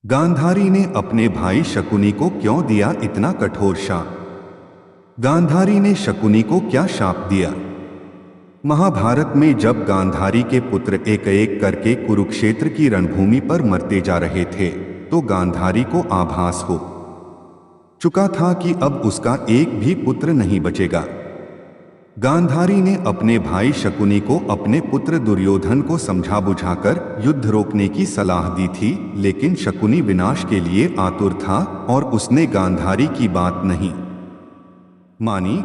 गांधारी ने अपने भाई शकुनी को क्यों दिया इतना कठोर शाप? गांधारी ने शकुनी को क्या शाप दिया? महाभारत में जब गांधारी के पुत्र एक एक करके कुरुक्षेत्र की रणभूमि पर मरते जा रहे थे, तो गांधारी को आभास हो चुका था कि अब उसका एक भी पुत्र नहीं बचेगा। गांधारी ने अपने भाई शकुनी को अपने पुत्र दुर्योधन को समझा बुझाकर युद्ध रोकने की सलाह दी थी, लेकिन शकुनी विनाश के लिए आतुर था और उसने गांधारी की बात नहीं मानी।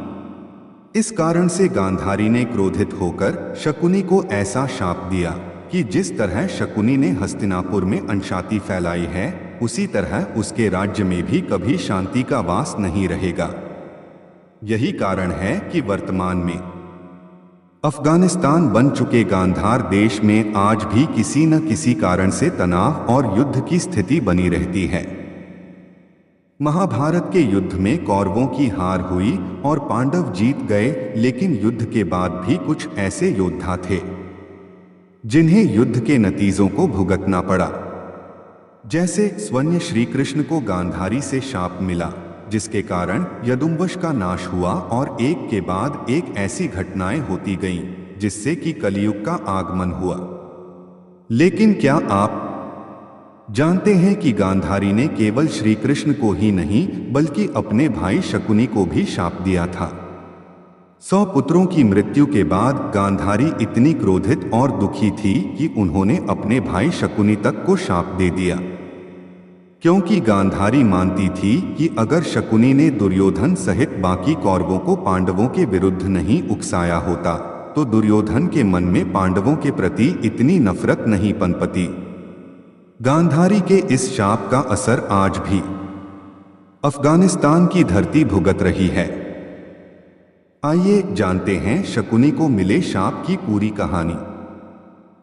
इस कारण से गांधारी ने क्रोधित होकर शकुनी को ऐसा शाप दिया कि जिस तरह शकुनी ने हस्तिनापुर में अशांति फैलाई है, उसी तरह उसके राज्य में भी कभी शांति का वास नहीं रहेगा। यही कारण है कि वर्तमान में अफगानिस्तान बन चुके गांधार देश में आज भी किसी न किसी कारण से तनाव और युद्ध की स्थिति बनी रहती है। महाभारत के युद्ध में कौरवों की हार हुई और पांडव जीत गए, लेकिन युद्ध के बाद भी कुछ ऐसे योद्धा थे जिन्हें युद्ध के नतीजों को भुगतना पड़ा। जैसे स्वयं श्री कृष्ण को गांधारी से शाप मिला, जिसके कारण यदुवंश का नाश हुआ और एक के बाद एक ऐसी घटनाएं होती गईं जिससे कि कलियुग का आगमन हुआ। लेकिन क्या आप जानते हैं कि गांधारी ने केवल श्री कृष्ण को ही नहीं बल्कि अपने भाई शकुनी को भी शाप दिया था। 100 पुत्रों की मृत्यु के बाद गांधारी इतनी क्रोधित और दुखी थी कि उन्होंने अपने भाई शकुनी तक को शाप दे दिया, क्योंकि गांधारी मानती थी कि अगर शकुनी ने दुर्योधन सहित बाकी कौरवों को पांडवों के विरुद्ध नहीं उकसाया होता, तो दुर्योधन के मन में पांडवों के प्रति इतनी नफरत नहीं पनपती। गांधारी के इस शाप का असर आज भी अफगानिस्तान की धरती भुगत रही है। आइए जानते हैं शकुनी को मिले शाप की पूरी कहानी।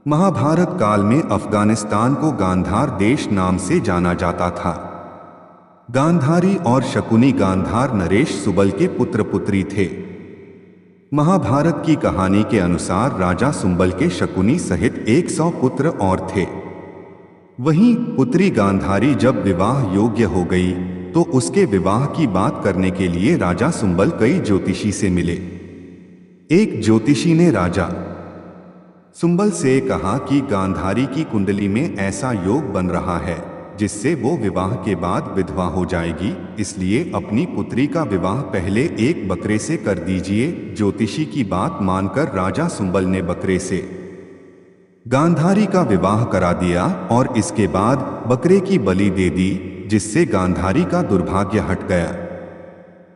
महाभारत काल में अफगानिस्तान को गांधार देश नाम से जाना जाता था। गांधारी और शकुनी गांधार नरेश सुबल के पुत्र पुत्री थे। महाभारत की कहानी के अनुसार राजा सुंबल के शकुनी सहित 100 पुत्र और थे। वहीं पुत्री गांधारी जब विवाह योग्य हो गई तो उसके विवाह की बात करने के लिए राजा सुंबल कई ज्योतिषी से मिले। एक ज्योतिषी ने राजा सुंबल से कहा कि गांधारी की कुंडली में ऐसा योग बन रहा है जिससे वो विवाह के बाद विधवा हो जाएगी, इसलिए अपनी पुत्री का विवाह पहले एक बकरे से कर दीजिए। ज्योतिषी की बात मानकर राजा सुंबल ने बकरे से गांधारी का विवाह करा दिया और इसके बाद बकरे की बलि दे दी, जिससे गांधारी का दुर्भाग्य हट गया।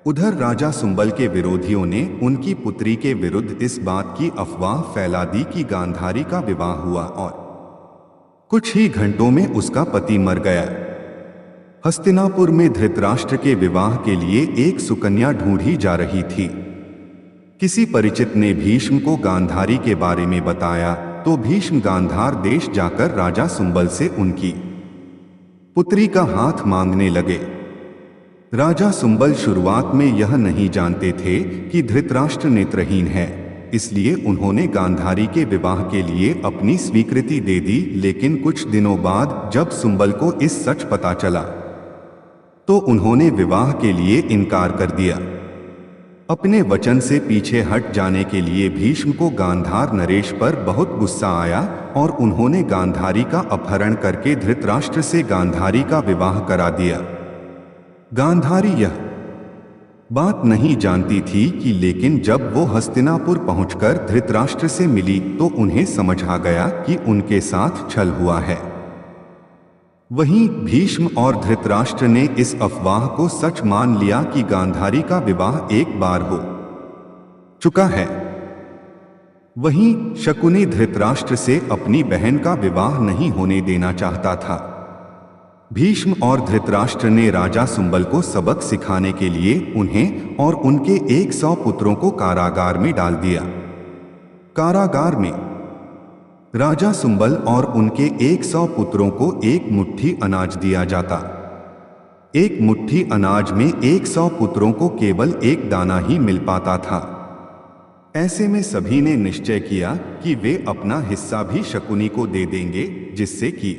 उधर राजा सुंबल के विरोधियों ने उनकी पुत्री के विरुद्ध इस बात की अफवाह फैला दी कि गांधारी का विवाह हुआ और कुछ ही घंटों में उसका पति मर गया। हस्तिनापुर में धृतराष्ट्र के विवाह के लिए एक सुकन्या ढूंढी जा रही थी। किसी परिचित ने भीष्म को गांधारी के बारे में बताया तो भीष्म गांधार देश जाकर राजा सुंबल से उनकी पुत्री का हाथ मांगने लगे। राजा सुंबल शुरुआत में यह नहीं जानते थे कि धृतराष्ट्र नेत्रहीन है, इसलिए उन्होंने गांधारी के विवाह के लिए अपनी स्वीकृति दे दी। लेकिन कुछ दिनों बाद जब सुंबल को इस सच पता चला तो उन्होंने विवाह के लिए इनकार कर दिया। अपने वचन से पीछे हट जाने के लिए भीष्म को गांधार नरेश पर बहुत गुस्सा आया और उन्होंने गांधारी का अपहरण करके धृतराष्ट्र से गांधारी का विवाह करा दिया। गांधारी यह बात नहीं जानती थी कि लेकिन जब वो हस्तिनापुर पहुंचकर धृतराष्ट्र से मिली तो उन्हें समझ आ गया कि उनके साथ छल हुआ है। वहीं भीष्म और धृतराष्ट्र ने इस अफवाह को सच मान लिया कि गांधारी का विवाह एक बार हो चुका है। वहीं शकुनी धृतराष्ट्र से अपनी बहन का विवाह नहीं होने देना चाहता था। भीष्म और धृतराष्ट्र ने राजा सुंबल को सबक सिखाने के लिए उन्हें और उनके 100 पुत्रों को कारागार में डाल दिया। कारागार में राजा सुंबल और उनके 100 पुत्रों को एक मुट्ठी अनाज दिया जाता। एक मुट्ठी अनाज में 100 पुत्रों को केवल एक दाना ही मिल पाता था। ऐसे में सभी ने निश्चय किया कि वे अपना हिस्सा भी शकुनी को दे देंगे, जिससे कि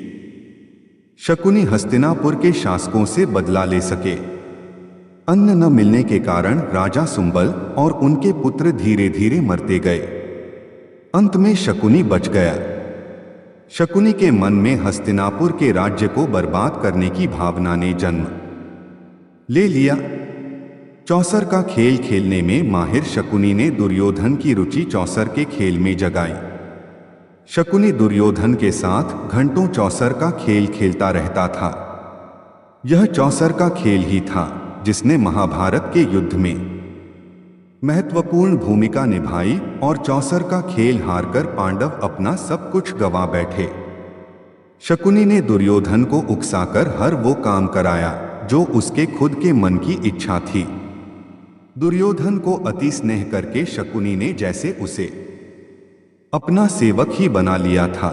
शकुनी हस्तिनापुर के शासकों से बदला ले सके। अन्न न मिलने के कारण राजा सुंबल और उनके पुत्र धीरे धीरे मरते गए। अंत में शकुनी बच गया। शकुनी के मन में हस्तिनापुर के राज्य को बर्बाद करने की भावना ने जन्म ले लिया। चौसर का खेल खेलने में माहिर शकुनी ने दुर्योधन की रुचि चौसर के खेल में जगाई। शकुनी दुर्योधन के साथ घंटों चौसर का खेल खेलता रहता था। यह चौसर का खेल ही था जिसने महाभारत के युद्ध में महत्वपूर्ण भूमिका निभाई और चौसर का खेल हारकर पांडव अपना सब कुछ गवा बैठे। शकुनी ने दुर्योधन को उकसाकर हर वो काम कराया जो उसके खुद के मन की इच्छा थी। दुर्योधन को अति स्नेह करके शकुनी ने जैसे उसे अपना सेवक ही बना लिया था।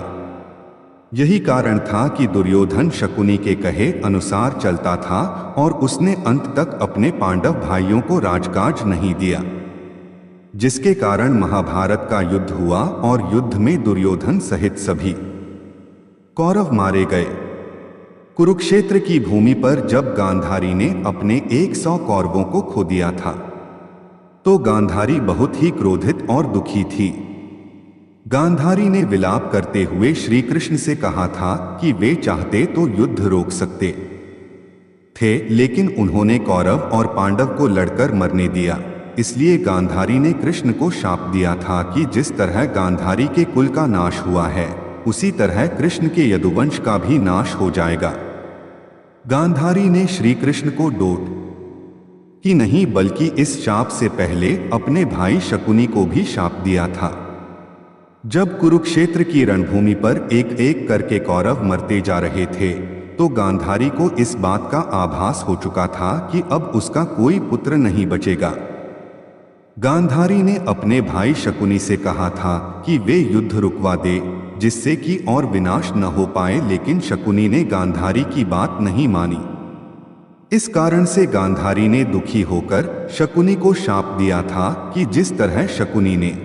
यही कारण था कि दुर्योधन शकुनी के कहे अनुसार चलता था और उसने अंत तक अपने पांडव भाइयों को राजकाज नहीं दिया, जिसके कारण महाभारत का युद्ध हुआ और युद्ध में दुर्योधन सहित सभी कौरव मारे गए। कुरुक्षेत्र की भूमि पर जब गांधारी ने अपने 100 कौरवों को खो दिया था तो गांधारी बहुत ही क्रोधित और दुखी थी। गांधारी ने विलाप करते हुए श्री कृष्ण से कहा था कि वे चाहते तो युद्ध रोक सकते थे, लेकिन उन्होंने कौरव और पांडव को लड़कर मरने दिया। इसलिए गांधारी ने कृष्ण को शाप दिया था कि जिस तरह गांधारी के कुल का नाश हुआ है उसी तरह कृष्ण के यदुवंश का भी नाश हो जाएगा। गांधारी ने श्री कृष्ण को डोट कि नहीं बल्कि इस शाप से पहले अपने भाई शकुनी को भी शाप दिया था। जब कुरुक्षेत्र की रणभूमि पर एक एक करके कौरव मरते जा रहे थे तो गांधारी को इस बात का आभास हो चुका था कि अब उसका कोई पुत्र नहीं बचेगा। गांधारी ने अपने भाई शकुनी से कहा था कि वे युद्ध रुकवा दे जिससे कि और विनाश न हो पाए, लेकिन शकुनी ने गांधारी की बात नहीं मानी। इस कारण से गांधारी ने दुखी होकर शकुनी को शाप दिया था कि जिस तरह शकुनी ने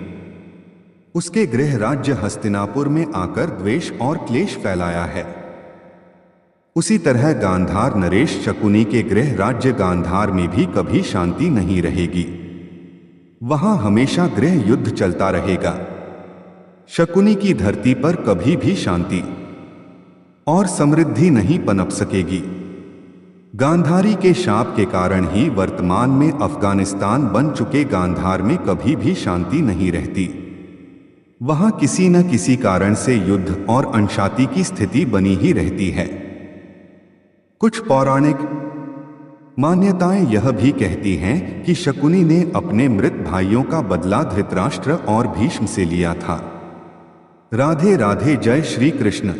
उसके गृह राज्य हस्तिनापुर में आकर द्वेष और क्लेश फैलाया है, उसी तरह गांधार नरेश शकुनी के गृह राज्य गांधार में भी कभी शांति नहीं रहेगी। वहां हमेशा गृह युद्ध चलता रहेगा। शकुनी की धरती पर कभी भी शांति और समृद्धि नहीं पनप सकेगी। गांधारी के शाप के कारण ही वर्तमान में अफगानिस्तान बन चुके गांधार में कभी भी शांति नहीं रहती। वहां किसी न किसी कारण से युद्ध और अशांति की स्थिति बनी ही रहती है। कुछ पौराणिक मान्यताएं यह भी कहती हैं कि शकुनी ने अपने मृत भाइयों का बदला धृतराष्ट्र और भीष्म से लिया था। राधे राधे। जय श्री कृष्ण।